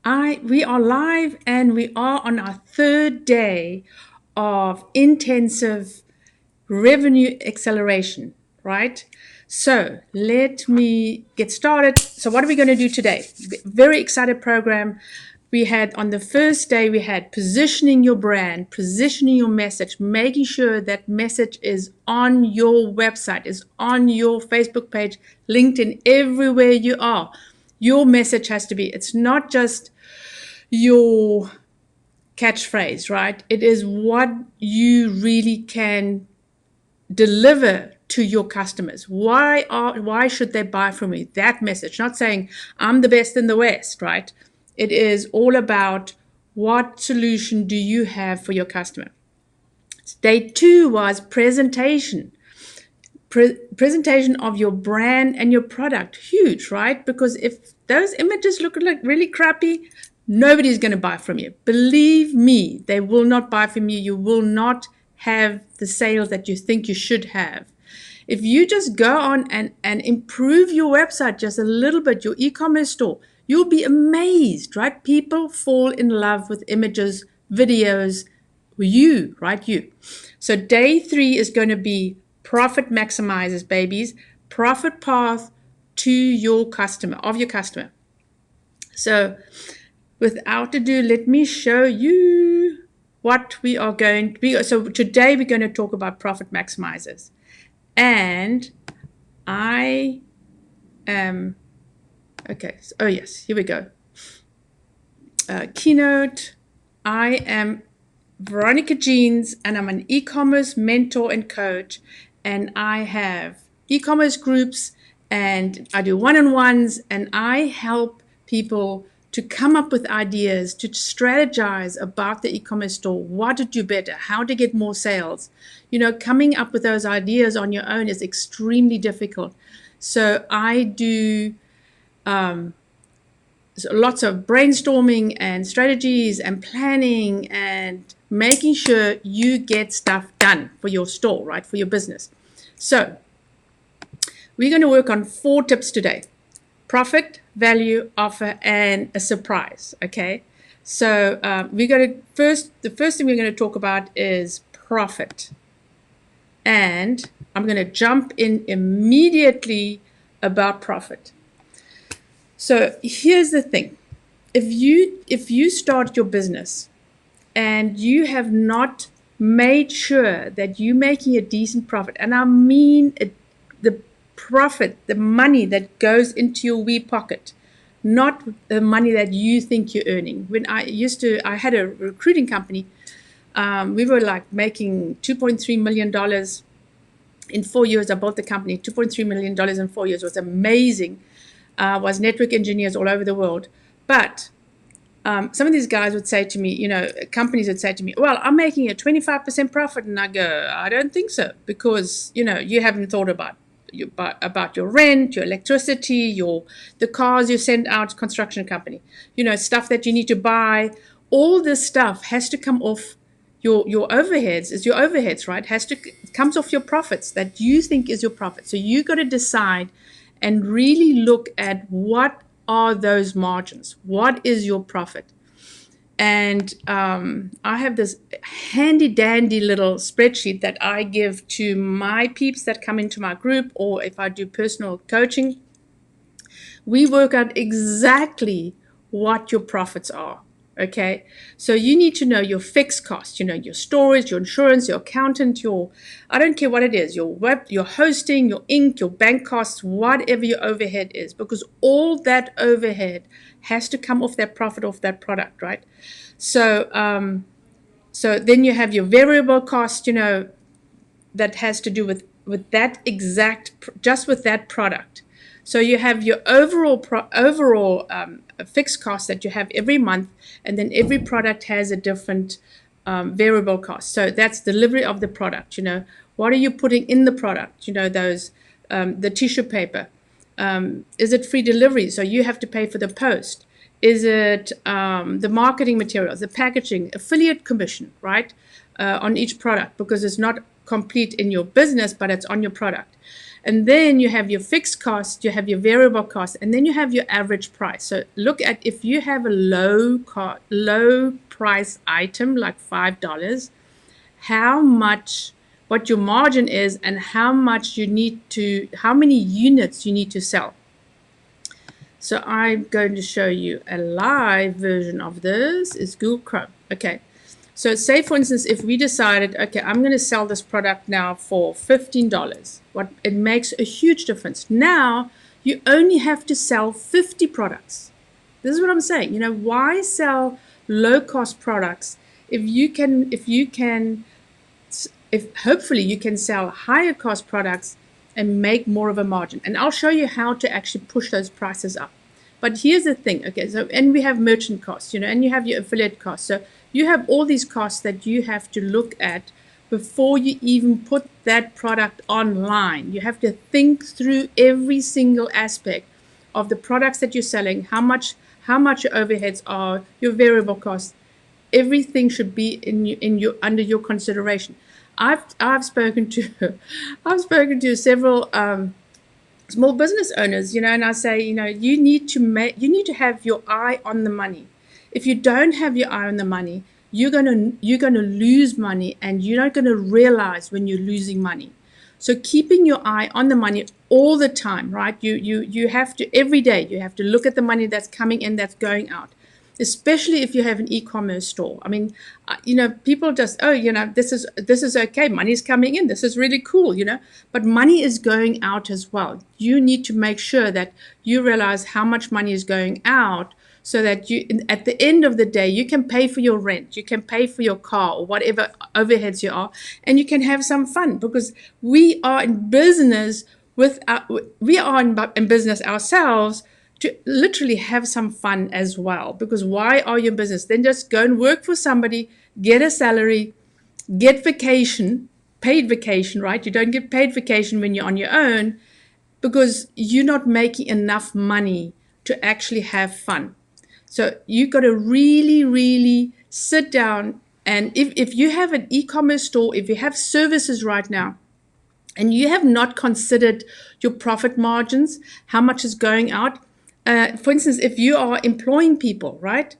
We are live and we are on our third day of intensive revenue acceleration, right? So let me get started. So what are we going to do today? Very excited program. We had on the first day, we had positioning your brand, positioning your message, making sure that message is on your website, is on your Facebook page, LinkedIn, everywhere you are. Your message has to be, it's not just your catchphrase, right? It is what you really can deliver to your customers. Why should they buy from me? That message, not saying I'm the best in the West, right? It is all about what solution do you have for your customer. Day 2 was presentation. Presentation of your brand and your product. Huge, right? Because if those images look like really crappy, nobody's going to buy from you. Believe me, they will not buy from you. You will not have the sales that you think you should have. If you just go on and improve your website just a little bit, your e-commerce store, you'll be amazed, right? People fall in love with images, videos, right? You. So day 3 is going to be profit maximizers, babies. Profit path to your customer, of your customer. So without ado, let me show you what we are going to be. So today we're going to talk about profit maximizers. And I am, okay, so, oh yes, here we go. Keynote, I am Veronica Jeans and I'm an e-commerce mentor and coach, and I have e-commerce groups and I do one-on-ones and I help people to come up with ideas, to strategize about the e-commerce store, what to do better, how to get more sales. You know, coming up with those ideas on your own is extremely difficult. So I do lots of brainstorming and strategies and planning and making sure you get stuff done for your store, right, for your business. So we're going to work on 4 tips today: profit, value, offer, and a surprise. Okay, so we're going to the first thing we're going to talk about is profit, and I'm going to jump in immediately about profit. So here's the thing: if you start your business and you have not made sure that you're making a decent profit, and I mean the profit, the money that goes into your wee pocket, not the money that you think you're earning. When I had a recruiting company, we were like making $2.3 million in 4 years. I built the company, $2.3 million in 4 years. It was amazing. Was network engineers all over the world. But some of these guys would say to me, you know, companies would say to me, well, I'm making a 25% profit. And I go, I don't think so, because, you know, you haven't thought about your rent, your electricity, the cars you send out, construction company, you know, stuff that you need to buy. All this stuff has to come off your overheads. Is your overheads, right? Comes off your profits that you think is your profit. So you got to decide and really look at what are those margins? What is your profit? And I have this handy dandy little spreadsheet that I give to my peeps that come into my group, or if I do personal coaching. We work out exactly what your profits are. Okay, so you need to know your fixed costs, you know, your storage, your insurance, your accountant, I don't care what it is, your web, your hosting, your ink, your bank costs, whatever your overhead is, because all that overhead has to come off that profit, off that product, right? So, so then you have your variable cost, you know, that has to do with that just with that product. So you have your overall fixed cost that you have every month, and then every product has a different variable cost. So that's delivery of the product. You know, what are you putting in the product? You know, those the tissue paper. Is it free delivery? So you have to pay for the post. Is it the marketing materials, the packaging, affiliate commission, right, on each product, because it's not complete in your business, but it's on your product. And then you have your fixed cost, you have your variable cost, and then you have your average price. So look at, if you have a low price item like $5, how much, what your margin is, and how much you need to, how many units you need to sell. So I'm going to show you a live version of this. It's Google Chrome. Okay. So say, for instance, if we decided, okay, I'm going to sell this product now for $15. It makes a huge difference. Now you only have to sell 50 products. This is what I'm saying. You know, why sell low cost products if hopefully you can sell higher cost products and make more of a margin. And I'll show you how to actually push those prices up. But here's the thing, okay, so, and we have merchant costs, you know, and you have your affiliate costs. So you have all these costs that you have to look at before you even put that product online. You have to think through every single aspect of the products that you're selling, how much your overheads are, your variable costs. Everything should be in your under your consideration. I've spoken to several small business owners, you know, and I say, you know, you need to have your eye on the money. If you don't have your eye on the money, you're gonna lose money, and you're not gonna realize when you're losing money. So keeping your eye on the money all the time, right? You have to, every day you have to look at the money that's coming in, that's going out. Especially if you have an e-commerce store. I mean, you know, people just, oh, you know, this is okay. Money's coming in. This is really cool, you know, but money is going out as well. You need to make sure that you realize how much money is going out, so that you, at the end of the day, you can pay for your rent, you can pay for your car or whatever overheads you are, and you can have some fun, because we are in business in business ourselves to literally have some fun as well. Because why are you in business? Then just go and work for somebody, get a salary, get vacation, paid vacation, right? You don't get paid vacation when you're on your own, because you're not making enough money to actually have fun. So you got to really, really sit down. And if you have an e-commerce store, if you have services right now, and you have not considered your profit margins, how much is going out. For instance, if you are employing people, right?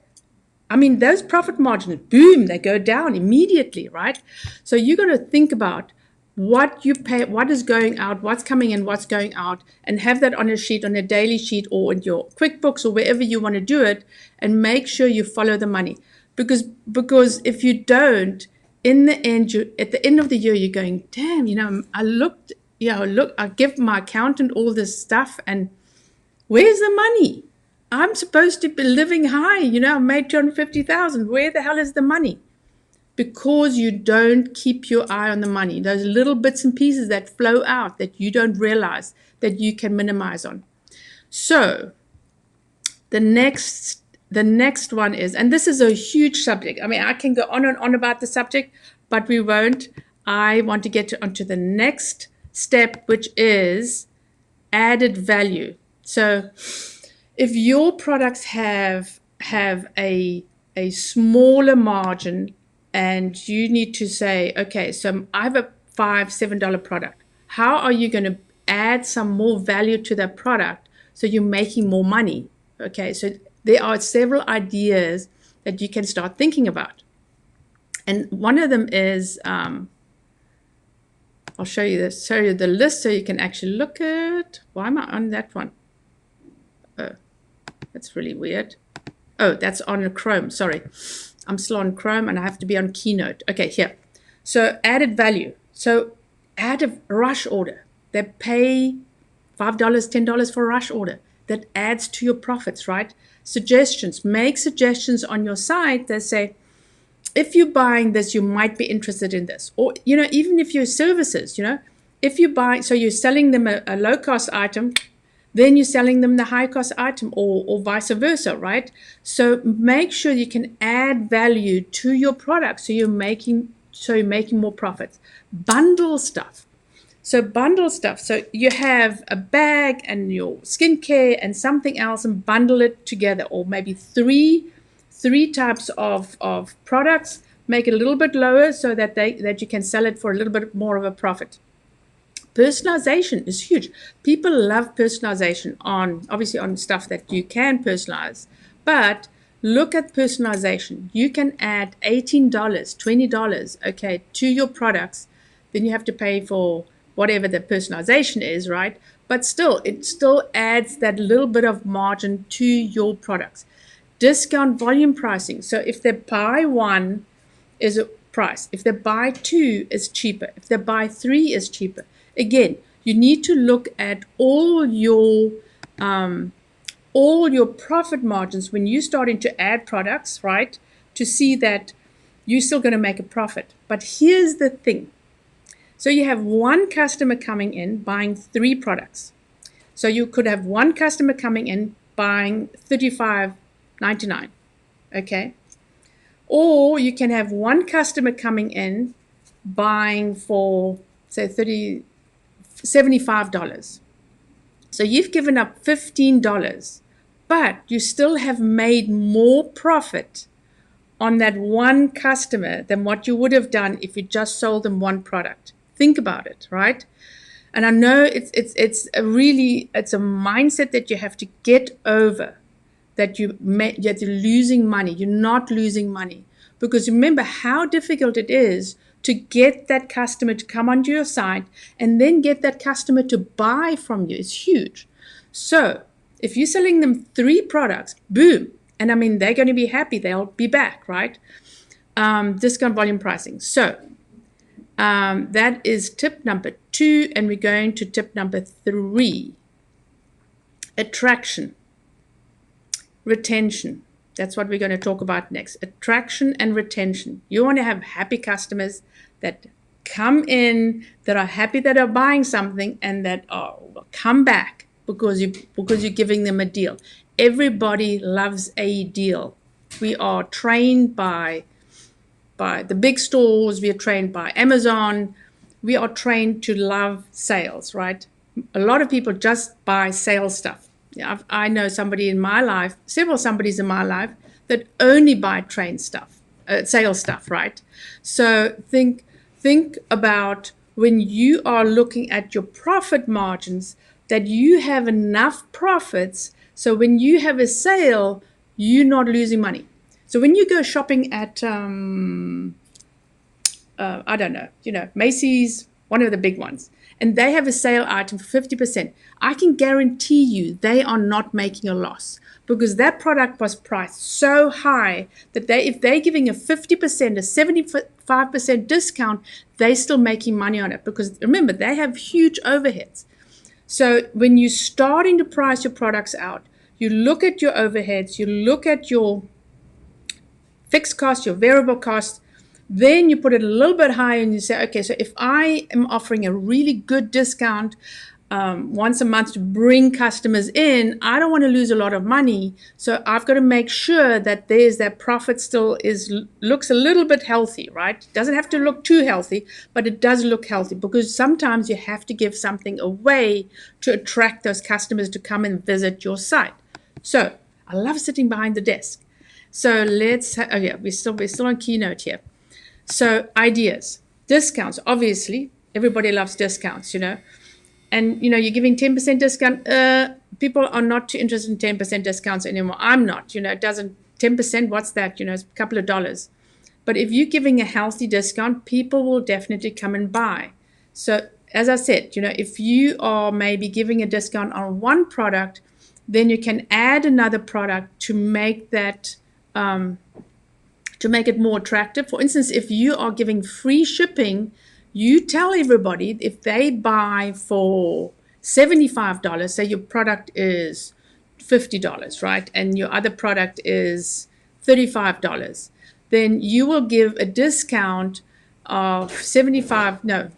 I mean, those profit margins, boom, they go down immediately, right? So you got to think about what you pay, what is going out, what's coming in, what's going out, and have that on a sheet, on a daily sheet, or in your QuickBooks, or wherever you want to do it, and make sure you follow the money. Because if you don't, in the end, at the end of the year, you're going, damn, you know, I give my accountant all this stuff, and where's the money? I'm supposed to be living high, you know, I made 250,000. Where the hell is the money? Because you don't keep your eye on the money. Those little bits and pieces that flow out that you don't realize that you can minimize on. So the next one is, and this is a huge subject. I mean, I can go on and on about the subject, but we won't. I want to get onto the next step, which is added value. So if your products have a smaller margin, and you need to say, okay, so I have a $5-7 product. How are you going to add some more value to that product so you're making more money? Okay, so there are several ideas that you can start thinking about. And one of them is, I'll show you the list so you can actually look at, why am I on that one? Oh, that's really weird. Oh, that's on Chrome, sorry. I'm still on Chrome and I have to be on Keynote. Okay, here. So added value. So add a rush order. They pay $5, $10 for a rush order. That adds to your profits, right? Suggestions. Make suggestions on your site that say, if you're buying this, you might be interested in this. Or, you know, even if you're services, you know, if you buy, so you're selling them a low-cost item, then you're selling them the high-cost item, or vice versa, right? So make sure you can add value to your product so you're making more profits. Bundle stuff. So you have a bag and your skincare and something else, and bundle it together, or maybe three types of products. Make it a little bit lower so that you can sell it for a little bit more of a profit. Personalization is huge. People love personalization obviously on stuff that you can personalize, but look at personalization. You can add $18, $20, okay, to your products. Then you have to pay for whatever the personalization is, right? But still, it still adds that little bit of margin to your products. Discount volume pricing. So if they buy one is a price. If they buy two, is cheaper. If they buy three, is cheaper. Again, you need to look at all your profit margins when you're starting to add products, right? To see that you're still going to make a profit. But here's the thing. So you have one customer coming in buying three products. So you could have one customer coming in buying $35.99, okay? Or you can have one customer coming in buying for, say, $75. So you've given up $15, but you still have made more profit on that one customer than what you would have done if you just sold them one product. Think about it, right? And I know it's a mindset that you have to get over, that you're losing money. You're not losing money, because remember how difficult it is to get that customer to come onto your site and then get that customer to buy from you. It's huge. So if you're selling them three products, boom. And I mean, they're going to be happy. They'll be back, right? Discount volume pricing. So that is tip number 2. And we're going to tip number 3. Attraction. Retention. That's what we're going to talk about next. Attraction and retention. You want to have happy customers that come in, that are happy that are buying something, and that will come back because you're giving them a deal. Everybody loves a deal. We are trained by the big stores. We are trained by Amazon. We are trained to love sales, right? A lot of people just buy sales stuff. I know somebody in my life, several somebodies in my life, that only buy sales stuff, right? So think about when you are looking at your profit margins, that you have enough profits, so when you have a sale, you're not losing money. So when you go shopping at, I don't know, Macy's, one of the big ones, and they have a sale item for 50%, I can guarantee you they are not making a loss, because that product was priced so high that if they're giving a 50%, a 75% discount, they're still making money on it, because remember, they have huge overheads. So when you're starting to price your products out, you look at your overheads, you look at your fixed costs, your variable costs, then you put it a little bit higher and you say, okay, so if I am offering a really good discount once a month to bring customers in, I don't want to lose a lot of money. So I've got to make sure that that profit still looks a little bit healthy, right? It doesn't have to look too healthy, but it does look healthy, because sometimes you have to give something away to attract those customers to come and visit your site. So I love sitting behind the desk. So we're still on Keynote here. So ideas, discounts, obviously, everybody loves discounts, and, you're giving 10% discount. People are not too interested in 10% discounts anymore. I'm not, it doesn't, 10%, what's that? It's a couple of dollars. But if you're giving a healthy discount, people will definitely come and buy. So as I said, if you are maybe giving a discount on one product, then you can add another product to make that, to make it more attractive. For instance, if you are giving free shipping, you tell everybody, if they buy for $75, say your product is $50, right? And your other product is $35, then you will give a discount of $75.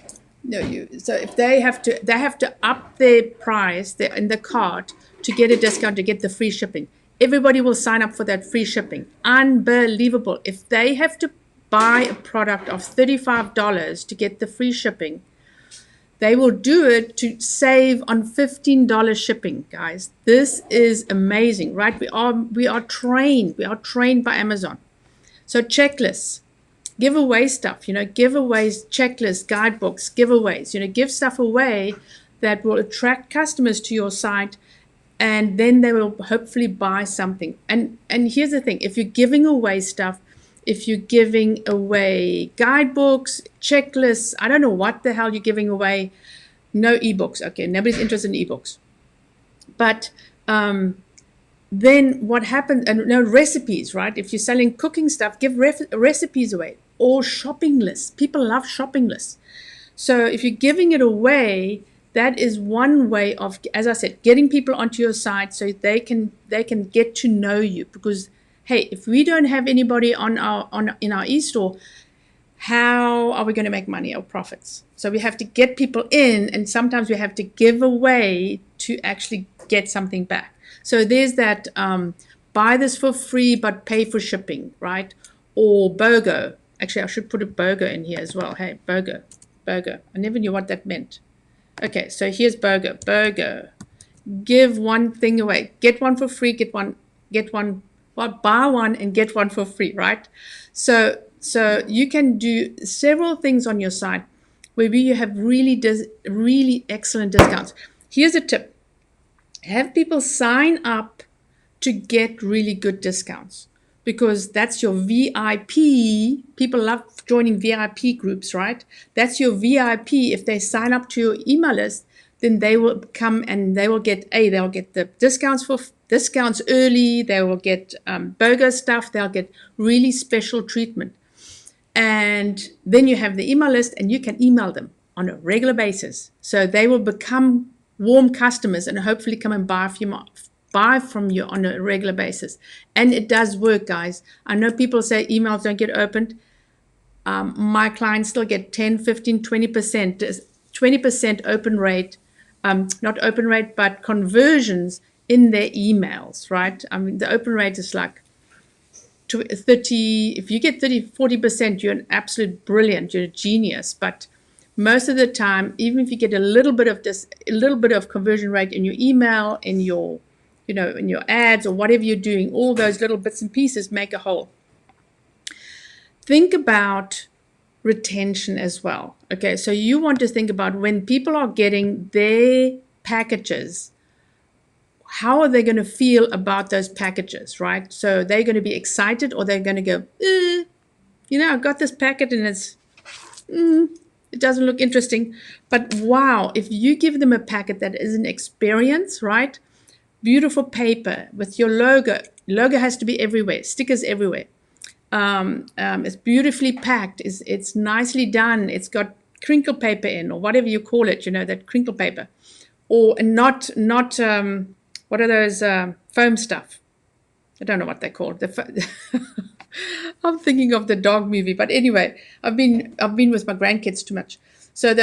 So if they have to up their price in the cart to get a discount, to get the free shipping. Everybody will sign up for that free shipping. Unbelievable. If they have to buy a product of $35 to get the free shipping, they will do it to save on $15 shipping, guys. This is amazing, right? We are trained by Amazon. So checklists. Give away stuff, giveaways, checklists, guidebooks, giveaways, give stuff away that will attract customers to your site, and then they will hopefully buy something. And here's the thing, if you're giving away stuff, if you're giving away guidebooks, checklists, I don't know what the hell you're giving away. No ebooks. Okay, nobody's interested in ebooks. But then what happens, and no recipes, right? If you're selling cooking stuff, give recipes away, or shopping lists. People love shopping lists. So if you're giving it away, that is one way of, as I said, getting people onto your site so they can get to know you. Because hey, if we don't have anybody in our e-store, how are we going to make money or profits? So we have to get people in, and sometimes we have to give away to actually get something back. So there's that buy this for free but pay for shipping, right? Or BOGO. Actually, I should put a BOGO in here as well. Hey, BOGO. I never knew what that meant. Okay, so here's BOGO. BOGO. Give one thing away. Get one for free, buy one and get one for free, right? So you can do several things on your site where you have really excellent discounts. Here's a tip. Have people sign up to get really good discounts, because that's your VIP. People love joining VIP groups, right? That's your VIP. If they sign up to your email list, then they will come and they will get the discounts early. They will get BOGO stuff. They'll get really special treatment. And then you have the email list, and you can email them on a regular basis. So they will become warm customers and hopefully come and buy from you on a regular basis. And it does work, guys. I know people say emails don't get opened. My clients still get 10, 15, 20% open rate, not open rate, but conversions in their emails, right? I mean, the open rate is like 30. If you get 30, 40%, you're an absolute brilliant, you're a genius. But most of the time, even if you get a little bit of conversion rate in your email, in your ads, or whatever you're doing, all those little bits and pieces make a whole. Think about retention as well. Okay, so you want to think about when people are getting their packages, how are they going to feel about those packages, right? So they're going to be excited, or they're going to go, I got this packet and it doesn't look interesting. But wow, if you give them a packet that is an experience, right? Beautiful paper with your logo. Logo has to be everywhere. Stickers everywhere. It's beautifully packed. It's nicely done. It's got crinkle paper in, or whatever you call it. That crinkle paper, or not. What are those foam stuff? I don't know what they're called. I'm thinking of the dog movie, but anyway, I've been with my grandkids too much. So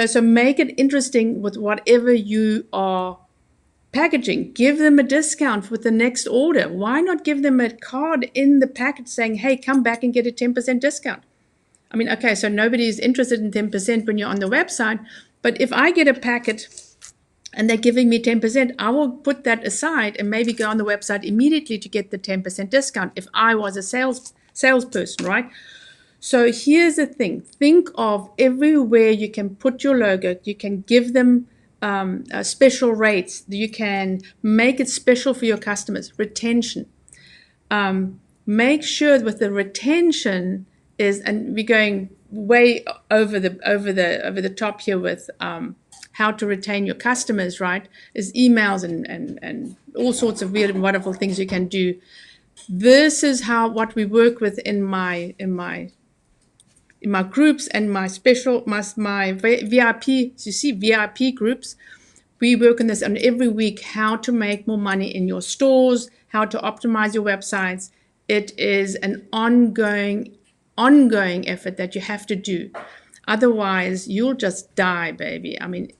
so make it interesting with whatever you are packaging. Give them a discount with the next order. Why not give them a card in the package saying, hey, come back and get a 10% discount? I mean, okay, so nobody is interested in 10% when you're on the website, but if I get a packet and they're giving me 10%, I will put that aside and maybe go on the website immediately to get the 10% discount if I was a salesperson, right? So here's the thing. Think of everywhere you can put your logo. You can give them special rates. You can make it special for your customers. Retention. Make sure with the retention is, and we're going way over the top here with how to retain your customers, right? Is emails and all sorts of weird and wonderful things you can do. This is what we work with in my groups and my VIP. So you see, VIP groups. We work on this on every week, how to make more money in your stores, how to optimize your websites. It is an ongoing effort that you have to do. Otherwise, you'll just die, baby. I mean,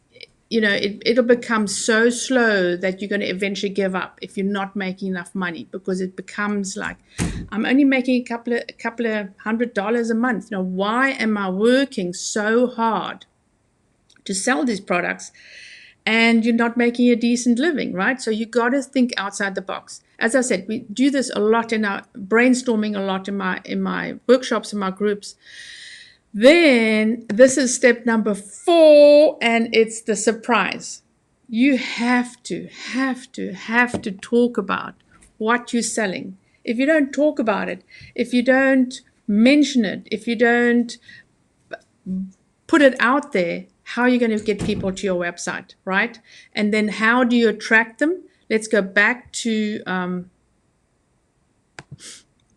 it'll become so slow that you're going to eventually give up if you're not making enough money, because it becomes like, I'm only making a couple of $100 a month. Why am I working so hard to sell these products and you're not making a decent living, right? So you got to think outside the box. As I said, we do this a lot in our brainstorming, a lot in my workshops, in my groups. Then this is step number 4, and it's the surprise. You have to talk about what you're selling. If you don't talk about it, if you don't mention it, if you don't put it out there, how are you going to get people to your website, right? And then how do you attract them? Let's go back to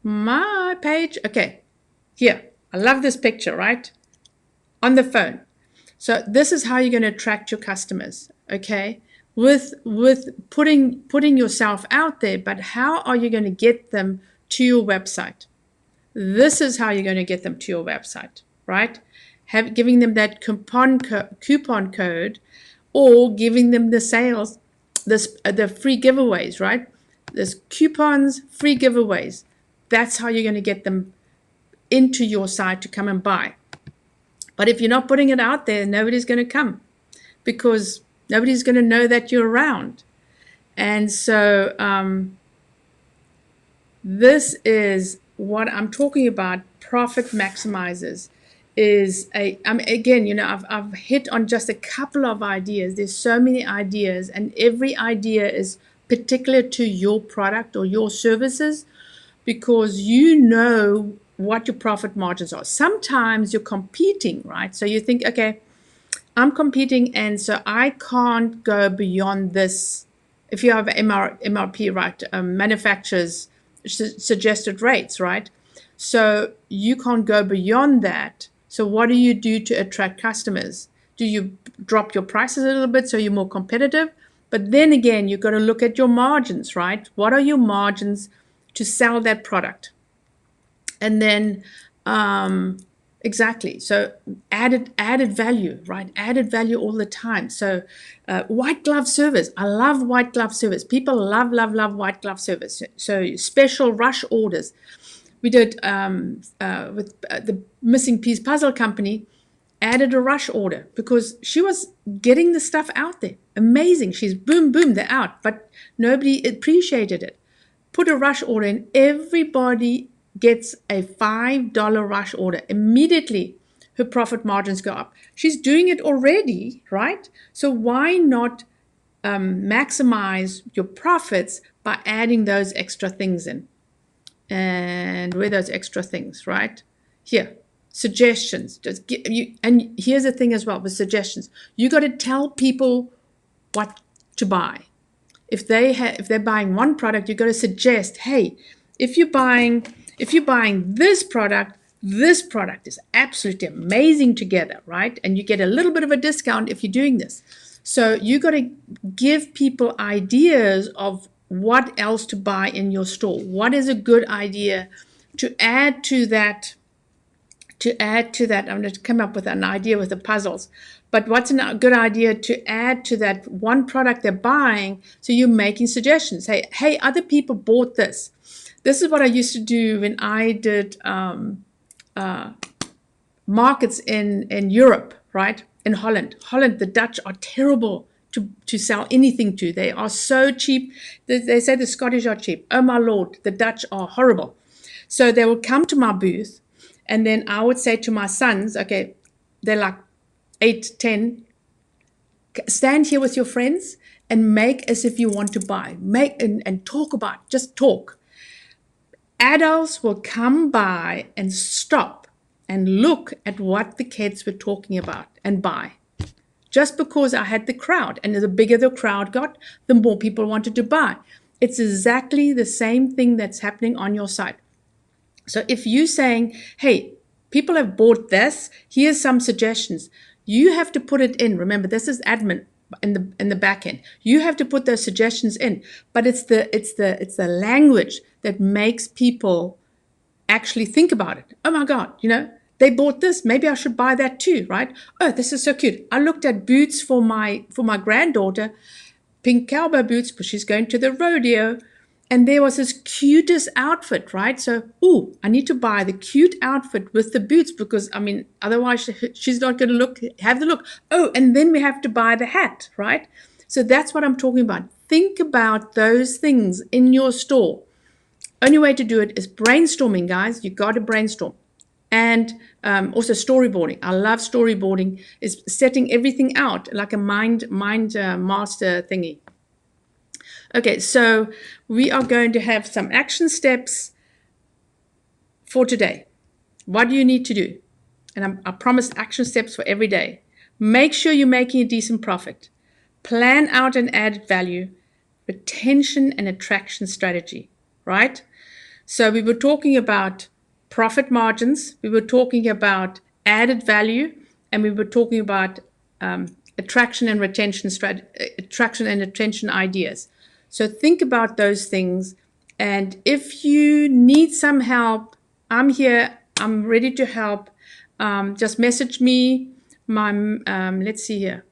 my page. Okay, here. I love this picture, right? On the phone. So this is how you're going to attract your customers, okay? With putting yourself out there, but how are you going to get them to your website? This is how you're going to get them to your website, right? Giving them that coupon code, or giving them the sales, the free giveaways, right? There's coupons, free giveaways. That's how you're going to get them into your site to come and buy. But if you're not putting it out there, nobody's going to come, because nobody's going to know that you're around. And so this is what I'm talking about. Profit maximizers is again, I've hit on just a couple of ideas. There's so many ideas, and every idea is particular to your product or your services, because you know what your profit margins are. Sometimes you're competing, right? So you think, okay, I'm competing, and so I can't go beyond this. If you have MRP, right, manufacturers suggested rates, right? So you can't go beyond that. So what do you do to attract customers? Do you drop your prices a little bit so you're more competitive? But then again, you've got to look at your margins, right? What are your margins to sell that product? And then exactly, so added value, right? Added value all the time. So white glove service. I love white glove service. People love white glove service. So special rush orders. We did with the Missing Piece Puzzle Company, added a rush order because she was getting the stuff out there. Amazing. She's boom, they're out, but nobody appreciated it. Put a rush order in. Everybody gets a $5 rush order. Immediately, her profit margins go up. She's doing it already, right? So why not maximize your profits by adding those extra things in? And where those extra things, right? Here, suggestions. Just give you, and here's the thing as well with suggestions. You got to tell people what to buy. If they're buying one product, you got to suggest, hey, if you're buying this product is absolutely amazing together, right? And you get a little bit of a discount if you're doing this. So you got to give people ideas of what else to buy in your store. What is a good idea to add to that? I'm going to come up with an idea with the puzzles. But what's a good idea to add to that one product they're buying? So you're making suggestions. Hey, other people bought this. This is what I used to do when I did markets in Europe, right? In Holland, the Dutch are terrible to sell anything to. They are so cheap. They say the Scottish are cheap. Oh my Lord, the Dutch are horrible. So they would come to my booth, and then I would say to my sons, okay, they're like 8, 10, stand here with your friends and make as if you want to buy. Make and talk about, just talk. Adults will come by and stop and look at what the kids were talking about and buy. Just because I had the crowd, and the bigger the crowd got, the more people wanted to buy. It's exactly the same thing that's happening on your site. So if you're saying, hey, people have bought this, here's some suggestions. You have to put it in. Remember, this is admin in the back end. You have to put those suggestions in, but it's the language that makes people actually think about it. Oh my God, they bought this. Maybe I should buy that too, right? Oh, this is so cute. I looked at boots for my granddaughter, pink cowboy boots, because she's going to the rodeo. And there was this cutest outfit, right? So, ooh, I need to buy the cute outfit with the boots because, I mean, otherwise she's not going to have the look. Oh, and then we have to buy the hat, right? So that's what I'm talking about. Think about those things in your store. Only way to do it is brainstorming, guys. You got to brainstorm. And also storyboarding. I love storyboarding. Is setting everything out like a mind master thingy. Okay, so we are going to have some action steps for today. What do you need to do? And I promised action steps for every day. Make sure you're making a decent profit. Plan out an added value, retention and attraction strategy, right? So we were talking about profit margins, we were talking about added value, and we were talking about attraction and retention ideas. So think about those things. And if you need some help, I'm here. I'm ready to help. Just message me. Let's see here.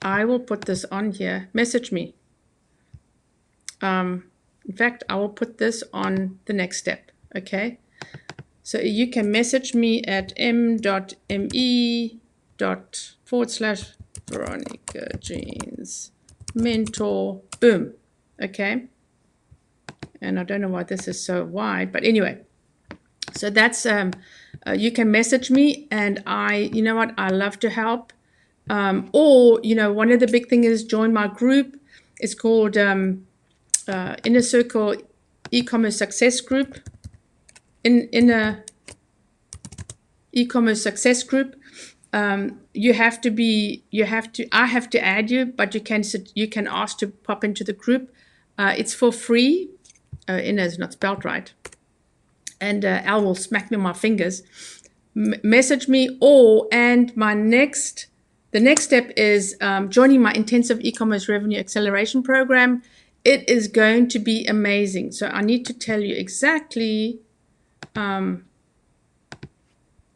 I will put this on here. Message me. In fact, I will put this on the next step. Okay. So you can message me at m.me./Veronica Jeans mentor. Boom. Okay. And I don't know why this is so wide, but anyway. So that's you can message me, and you know what, I love to help. Or one of the big things is join my group. It's called Inner Circle E-commerce Success Group. In a e-commerce success group, I have to add you, but you can ask to pop into the group. It's for free. Inna is not spelled right, and Al will smack me on my fingers. Message me, and the next step is joining my intensive e-commerce revenue acceleration program. It is going to be amazing. So I need to tell you exactly.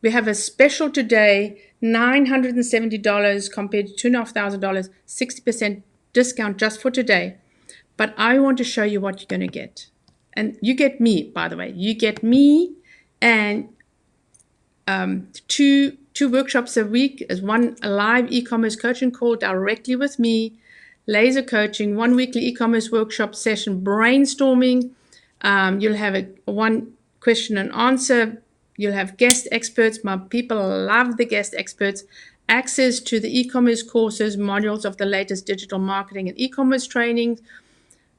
We have a special today, $970 compared to $2,500, 60% discount just for today. But I want to show you what you're going to get. And you get me, by the way. You get me and two workshops a week, as a live e-commerce coaching call directly with me, laser coaching, one weekly e-commerce workshop session, brainstorming. You'll have one question and answer. You'll have guest experts. My people love the guest experts. Access to the e-commerce courses, modules of the latest digital marketing and e-commerce training,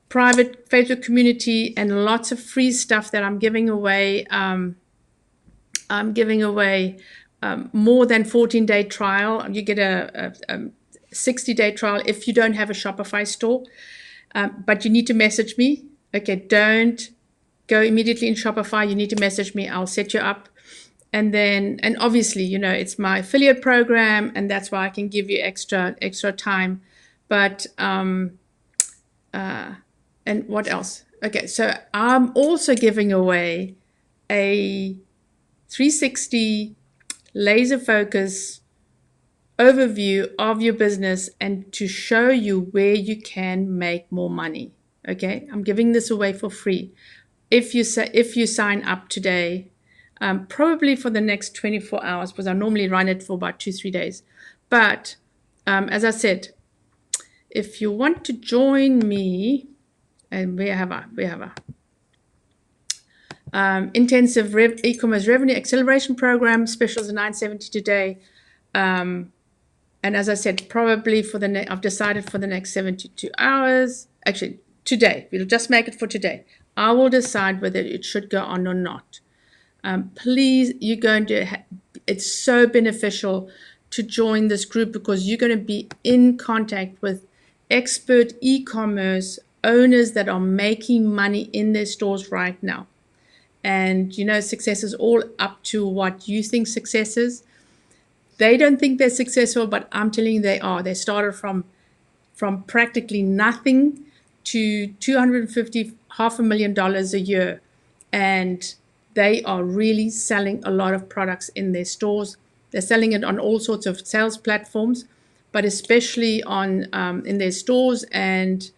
private Facebook community, and lots of free stuff that I'm giving away. I'm giving away more than 14-day trial. You get a 60-day trial if you don't have a Shopify store. But you need to message me. Okay, don't go immediately in Shopify. You need to message me. I'll set you up. And obviously, it's my affiliate program, and that's why I can give you extra time. But, and what else? Okay, so I'm also giving away a 360 laser focus overview of your business and to show you where you can make more money. Okay, I'm giving this away for free. If you sign up today, probably for the next 24 hours, because I normally run it for about 2-3 days. But as I said, if you want to join me, and we have a intensive e-commerce revenue acceleration program, specials are $970 today. And as I said, probably I've decided for the next 72 hours. Actually, today, we'll just make it for today. I will decide whether it should go on or not. Please, you're going to. It's so beneficial to join this group because you're going to be in contact with expert e-commerce owners that are making money in their stores right now. And success is all up to what you think success is. They don't think they're successful, but I'm telling you they are. They started from practically nothing to $250,000 a year, and they are really selling a lot of products in their stores. They're selling it on all sorts of sales platforms, but especially on in their stores, and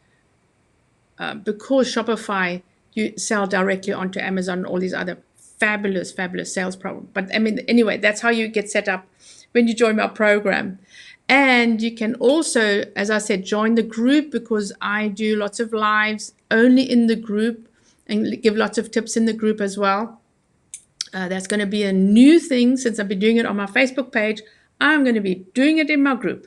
because Shopify, you sell directly onto Amazon and all these other fabulous sales problems. But I mean, anyway, that's how you get set up when you join my program. And you can also, as I said, join the group, because I do lots of lives only in the group and give lots of tips in the group as well. That's going to be a new thing since I've been doing it on my Facebook page. I'm going to be doing it in my group.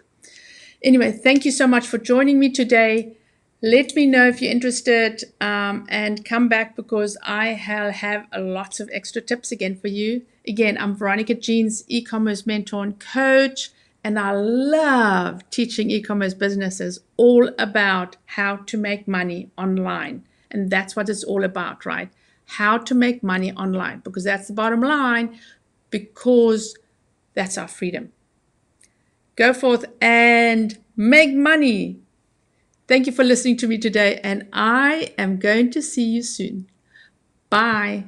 Anyway, thank you so much for joining me today. Let me know if you're interested, and come back, because I have lots of extra tips again for you. Again, I'm Veronica Jeans, e-commerce mentor and coach, and I love teaching e-commerce businesses all about how to make money online. And that's what it's all about, right? How to make money online, because that's the bottom line, because that's our freedom. Go forth and make money. Thank you for listening to me today, and I am going to see you soon. Bye.